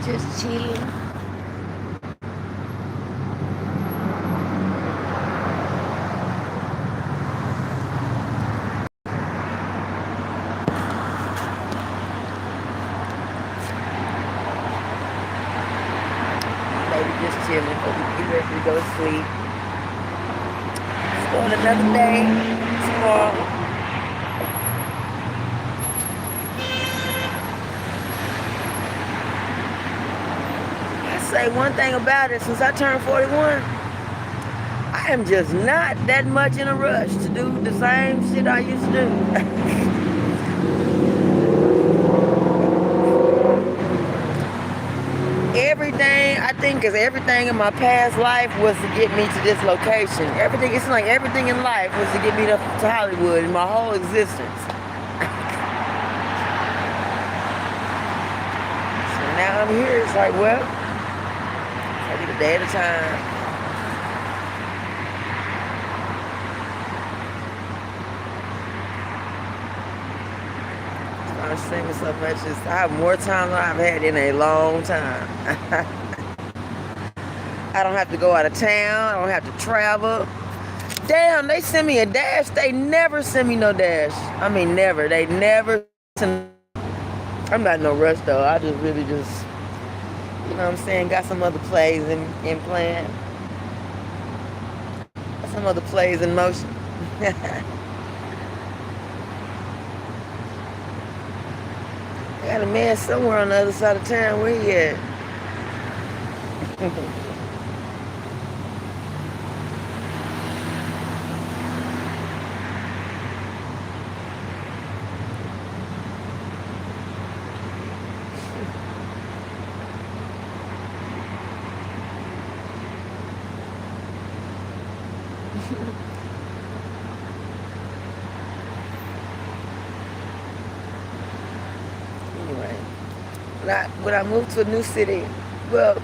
Just chilling. Maybe just chilling. But we get ready to go to sleep. Start another day tomorrow. I say one thing about it, since I turned 41, I am just not that much in a rush to do the same shit I used to do. Everything, I think, because everything in my past life was to get me to this location. Everything, it's like everything in life was to get me to Hollywood in my whole existence. So now I'm here, it's like, well, take it a day at a time. I'm singing so much, I have more time than I've had in a long time. I don't have to go out of town. I don't have to travel. Damn, they send me a dash. They never send me no dash. I mean, never. They never send. I'm not in no rush, though. I just really just, you know what I'm saying, got some other plays in plan. Got some other plays in motion. I got a man somewhere on the other side of town. Where he at? Anyway, when I moved to a new city, well,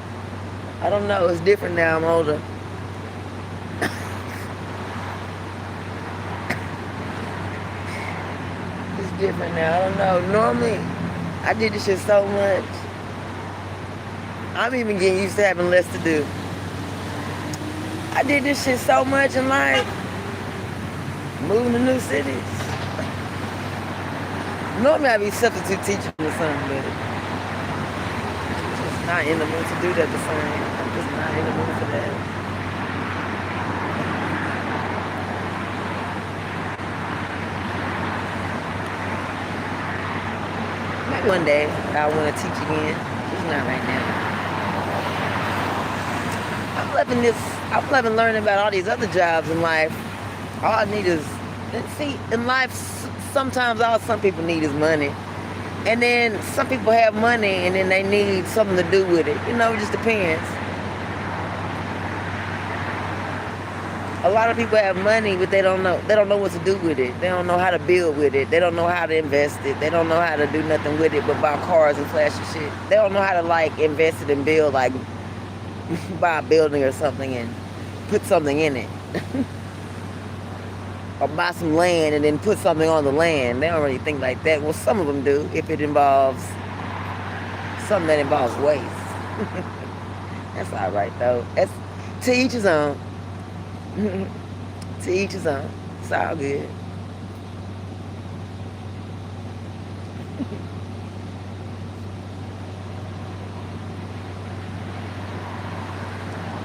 I don't know. It's different now. I'm older. It's different now. I don't know. Normally, I did this shit so much. I'm even getting used to having less to do. I did this shit so much in life. Moving to new cities. Normally I'd be substitute teaching or something, but I'm just not in the mood to do that the same. I'm just not in the mood for that. Maybe one day I want to teach again. Just not right now. I'm loving learning about all these other jobs in life. All I need is, see, in life, sometimes all some people need is money. And then some people have money and then they need something to do with it. You know, it just depends. A lot of people have money, but they don't know what to do with it. They don't know how to build with it. They don't know how to invest it. They don't know how to do nothing with it but buy cars and flashy shit. They don't know how to, like, invest it and build, like, buy a building or something and put something in it. Or buy some land and then put something on the land. They don't really think like that. Well, some of them do, if it involves something that involves waste. That's all right, though. That's to each his own. To each his own. It's all good.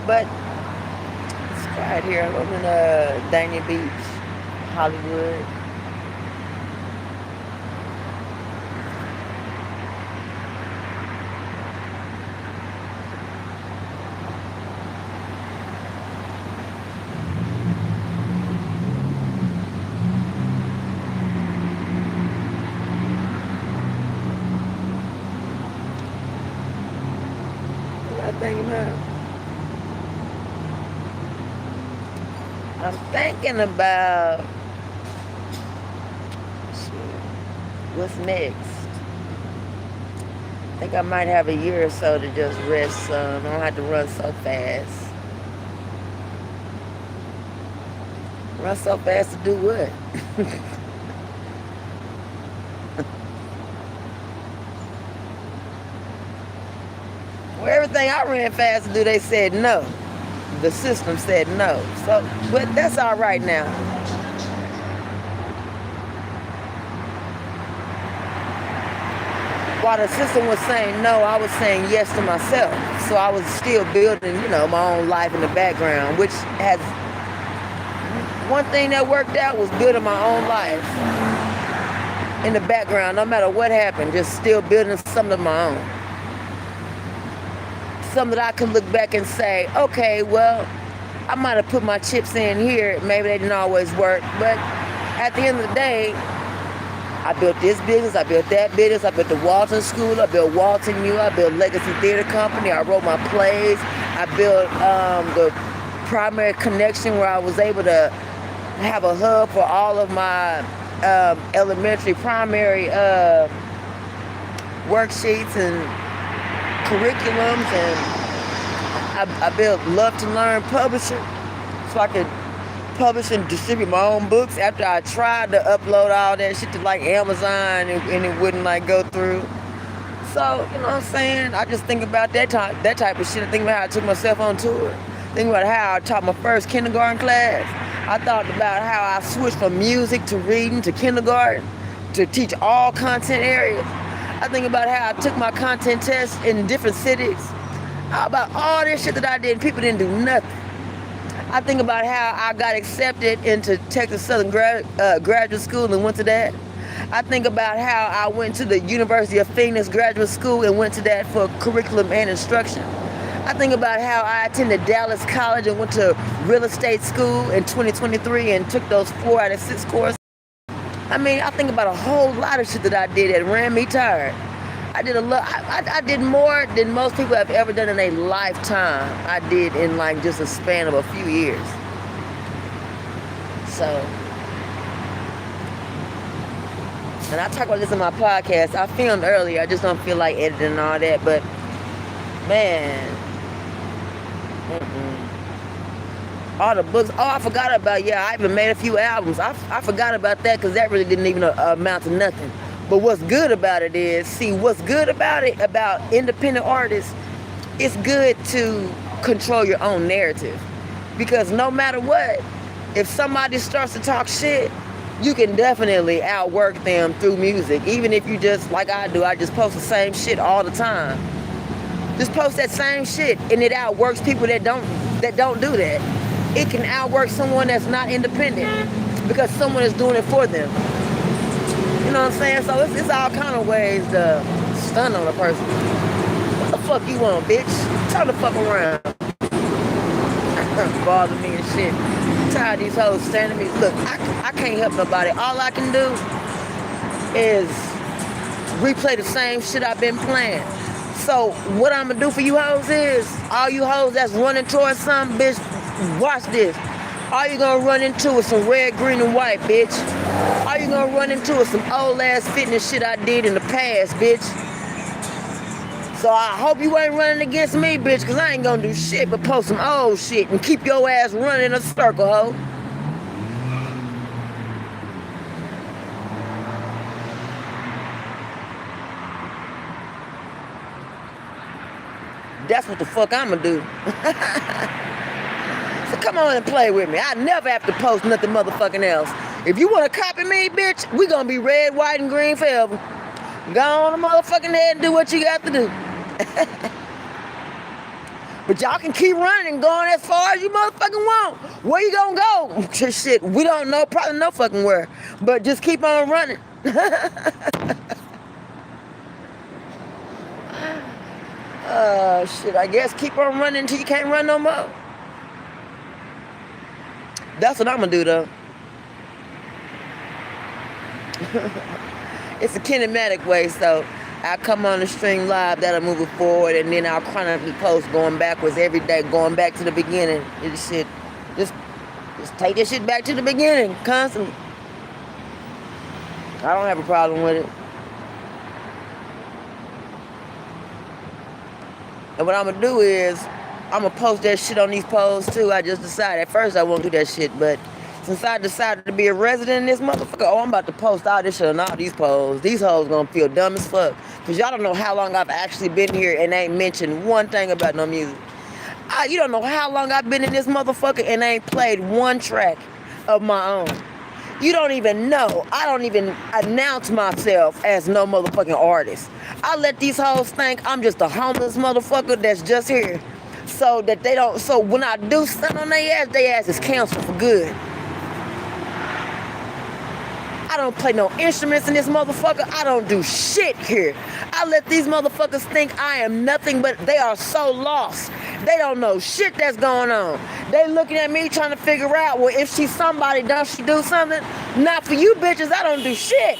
But it's quiet here. I'm in Dania Beach, Hollywood. What I think about? I'm thinking about what's next. I think I might have a year or so to just rest some. I don't have to run so fast. Run so fast to do what? Well, everything I ran fast to do, they said no. The system said no. So, but that's all right now. While the system was saying no, I was saying yes to myself. So I was still building, my own life in the background, which has one thing that worked out was building my own life in the background, no matter what happened, just still building something of my own. Something that I could look back and say, okay, well, I might have put my chips in here. Maybe they didn't always work, but at the end of the day, I built this business, I built that business, I built the Walton School, I built Walton U, I built Legacy Theater Company, I wrote my plays, I built the primary connection where I was able to have a hub for all of my elementary, primary worksheets and curriculums, and I built Love to Learn Publishing so I could publish and distribute my own books after I tried to upload all that shit to like Amazon and it wouldn't like go through. So, you know what I'm saying? I just think about that type of shit. I think about how I took myself on tour. Think about how I taught my first kindergarten class. I thought about how I switched from music to reading to kindergarten to teach all content areas. I think about how I took my content tests in different cities. About all this shit that I did, people didn't do nothing. I think about how I got accepted into Texas Southern Graduate School and went to that. I think about how I went to the University of Phoenix Graduate School and went to that for curriculum and instruction. I think about how I attended Dallas College and went to real estate school in 2023 and took those 4 out of 6 courses. I mean, I think about a whole lot of shit that I did that ran me tired. I did a lot. I did more than most people have ever done in a lifetime. I did in like just a span of a few years. So, and I talk about this in my podcast. I filmed earlier. I just don't feel like editing and all that. But man, all the books. Oh, I forgot about. Yeah, I even made a few albums. I forgot about that because that really didn't even amount to nothing. But what's good about it is, what's good about it, about independent artists, it's good to control your own narrative. Because no matter what, if somebody starts to talk shit, you can definitely outwork them through music. Even if you just, like I do, I just post the same shit all the time. Just post that same shit, and it outworks people that don't do that. It can outwork someone that's not independent because someone is doing it for them. You know what I'm saying? So it's all kind of ways to stun on a person. What the fuck you want, bitch? Turn the fuck around. Bother me and shit. I'm tired of these hoes standing me. Look, I can't help nobody. All I can do is replay the same shit I've been playing. So what I'm gonna do for you hoes is, all you hoes that's running towards something, bitch, watch this. All you gonna run into is some red, green, and white, bitch. All you gonna run into is some old ass fitness shit I did in the past, bitch. So I hope you ain't running against me, bitch, because I ain't gonna do shit but post some old shit and keep your ass running in a circle, ho. That's what the fuck I'ma do. So come on and play with me. I never have to post nothing motherfucking else. If you want to copy me, bitch, we gonna be red, white, and green forever. Go on the motherfucking head and do what you got to do. But y'all can keep running and going as far as you motherfucking want. Where you gonna go? Shit, we don't know, probably no fucking where. But just keep on running. Shit, I guess keep on running until you can't run no more. That's what I'm gonna do though. It's a kinematic way, so I'll come on the stream live, that'll move it forward, and then I'll chronically post going backwards every day, going back to the beginning. This shit, just take this shit back to the beginning, constantly. I don't have a problem with it. And what I'm gonna do is, I'm gonna post that shit on these posts too. I just decided, at first I won't do that shit, but Since I decided to be a resident in this motherfucker, oh, I'm about to post all this shit on all these posts. These hoes gonna feel dumb as fuck. Cause y'all don't know how long I've actually been here and ain't mentioned one thing about no music. You don't know how long I've been in this motherfucker and ain't played one track of my own. You don't even know. I don't even announce myself as no motherfucking artist. I let these hoes think I'm just a homeless motherfucker that's just here. So that they don't, so when I do something on their ass is canceled for good. I don't play no instruments in this motherfucker. I don't do shit here. I let these motherfuckers think I am nothing, but they are so lost. They don't know shit that's going on. They looking at me trying to figure out, well, if she's somebody, don't she do something? Not for you bitches, I don't do shit.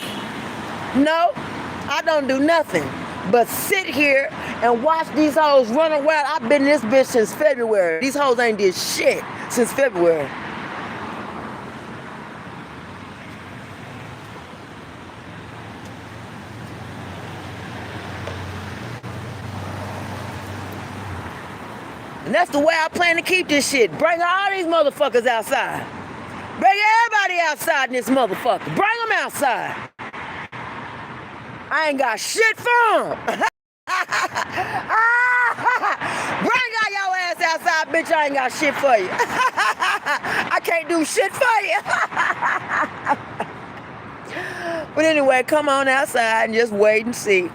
No, I don't do nothing but sit here and watch these hoes run around. I've been in this bitch since February. These hoes ain't did shit since February. And that's the way I plan to keep this shit. Bring all these motherfuckers outside. Bring everybody outside in this motherfucker. Bring them outside. I ain't got shit for them. Bring all your ass outside, bitch. I ain't got shit for you. I can't do shit for you. But anyway, come on outside and just wait and see.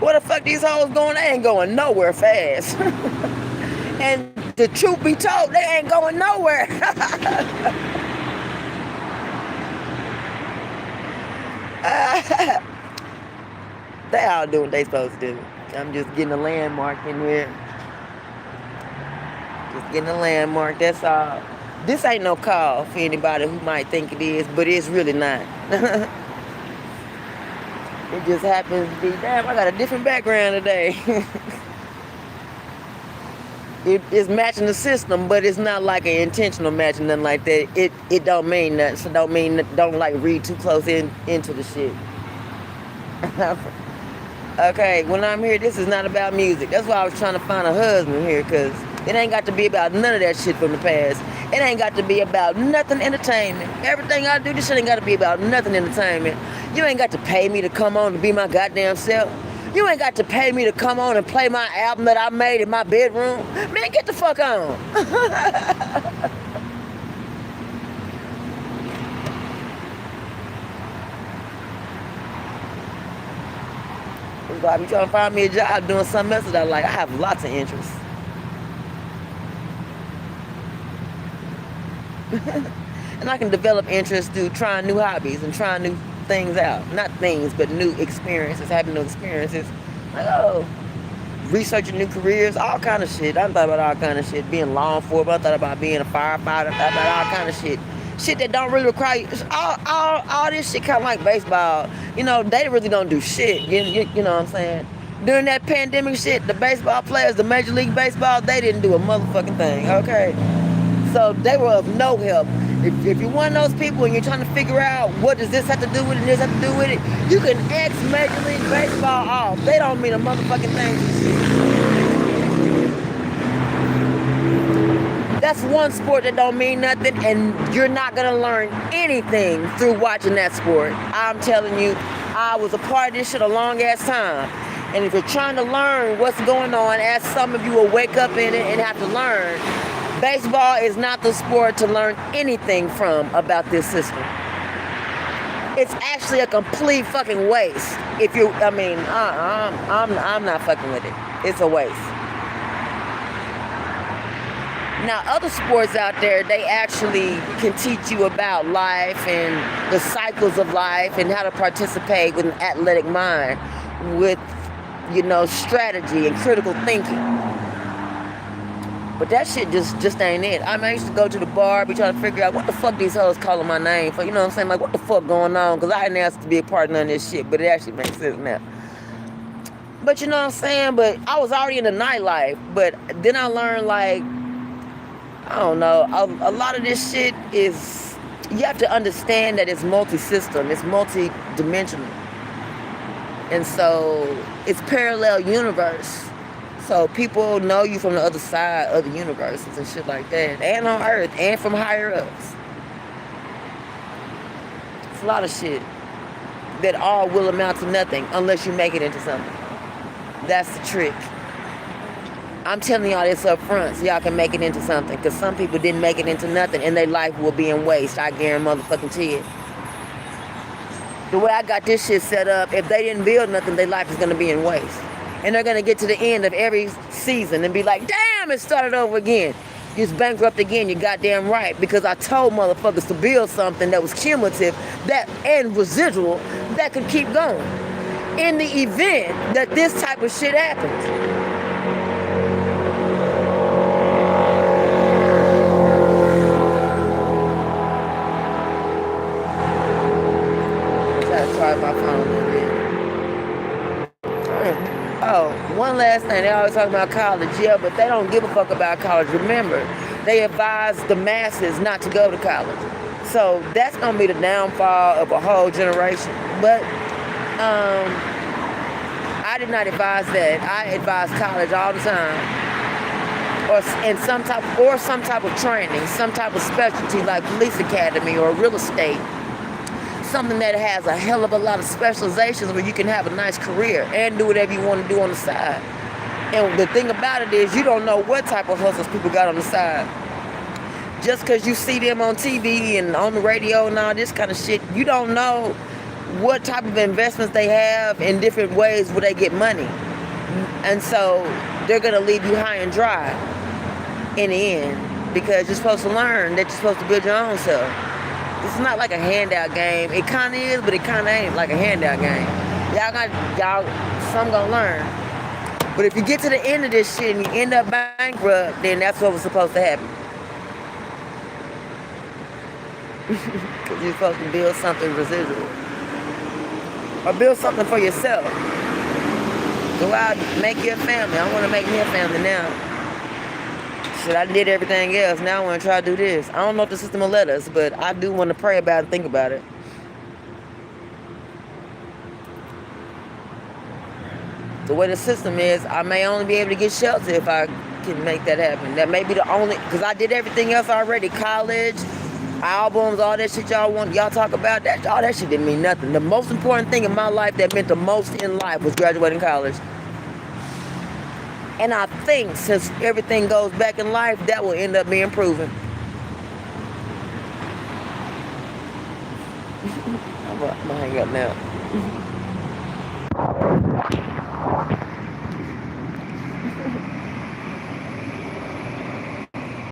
Where the fuck these hoes going? They ain't going nowhere fast. And the truth be told, they ain't going nowhere. They all doing what they supposed to do. I'm just getting a landmark in here. Just getting a landmark, that's all. This ain't no call for anybody who might think it is, but it's really not. It just happens to be, damn, I got a different background today. It's matching the system, but it's not like an intentional matching, nothing like that. It don't mean nothing, so don't like read too close into the shit. Okay, when I'm here, this is not about music. That's why I was trying to find a husband here, because it ain't got to be about none of that shit from the past. It ain't got to be about nothing entertainment. Everything I do, this shit ain't got to be about nothing entertainment. You ain't got to pay me to come on to be my goddamn self. You ain't got to pay me to come on and play my album that I made in my bedroom. Man, get the fuck on. That's why I be trying to find me a job doing something else that I like. I have lots of interests. And I can develop interest through trying new hobbies and trying new things out. Not things, but new experiences, having new experiences. Like, oh, researching new careers, all kind of shit. I thought about all kind of shit. Being law enforcement, I thought about being a firefighter, I thought about all kind of shit. Shit that don't really require, all this shit kind of like baseball. You know, they really don't do shit. You know what I'm saying? During that pandemic shit, the baseball players, the Major League Baseball, they didn't do a motherfucking thing, okay? So they were of no help. If you're one of those people and you're trying to figure out what does this have to do with it and this have to do with it, you can X Major League Baseball off. They don't mean a motherfucking thing. That's one sport that don't mean nothing, and you're not gonna learn anything through watching that sport. I'm telling you, I was a part of this shit a long ass time. And if you're trying to learn what's going on, as some of you will wake up in it and have to learn, baseball is not the sport to learn anything from about this system. It's actually a complete fucking waste. If you, I mean, I'm not fucking with it. It's a waste. Now, other sports out there, they actually can teach you about life and the cycles of life and how to participate with an athletic mind, with, you know, strategy and critical thinking. But that shit just ain't it. I mean, I used to go to the bar, be trying to figure out what the fuck these hoes calling my name for. You know what I'm saying? Like, what the fuck going on? Because I didn't ask to be a part of none of this shit, but it actually makes sense now. But you know what I'm saying? But I was already in the nightlife. But then I learned, like, I don't know, a lot of this shit is, you have to understand that it's multi-system, it's multi-dimensional. And so it's parallel universe. So people know you from the other side of the universes and shit like that. And on Earth and from higher ups. It's a lot of shit that all will amount to nothing unless you make it into something. That's the trick. I'm telling y'all this up front so y'all can make it into something. Because some people didn't make it into nothing and their life will be in waste. I guarantee motherfucking to it. The way I got this shit set up, if they didn't build nothing, their life is going to be in waste. And they're going to get to the end of every season and be like, damn, it started over again. You're bankrupt again, you're goddamn right. Because I told motherfuckers to build something that was cumulative that and residual that could keep going. In the event that this type of shit happens. Try my phone a little bit. Oh, one last thing. They always talk about college. Yeah, but they don't give a fuck about college. Remember, they advise the masses not to go to college. So that's going to be the downfall of a whole generation. But I did not advise that. I advise college all the time. Or some type of training, some type of specialty like police academy or real estate. Something that has a hell of a lot of specializations where you can have a nice career and do whatever you want to do on the side. And the thing about it is you don't know what type of hustles people got on the side. Just because you see them on TV and on the radio and all this kind of shit, you don't know what type of investments they have in different ways where they get money. And so they're going to leave you high and dry in the end because you're supposed to learn that you're supposed to build your own self. It's not like a handout game. It kind of is, but it kind of ain't like a handout game. Some gonna learn. But if you get to the end of this shit and you end up bankrupt, then that's what was supposed to happen. Because you're supposed to build something residual. Or build something for yourself. Go out and make your family. I want to make me a family now. Shit, I did everything else. Now I want to try to do this. I don't know if the system will let us, but I do want to pray about it and think about it. The way the system is, I may only be able to get shelter if I can make that happen. That may be the only, because I did everything else already. College, albums, all that shit y'all talk about. All that shit didn't mean nothing. The most important thing in my life that meant the most in life was graduating college. And I think since everything goes back in life, that will end up being proven. I'm gonna hang up now.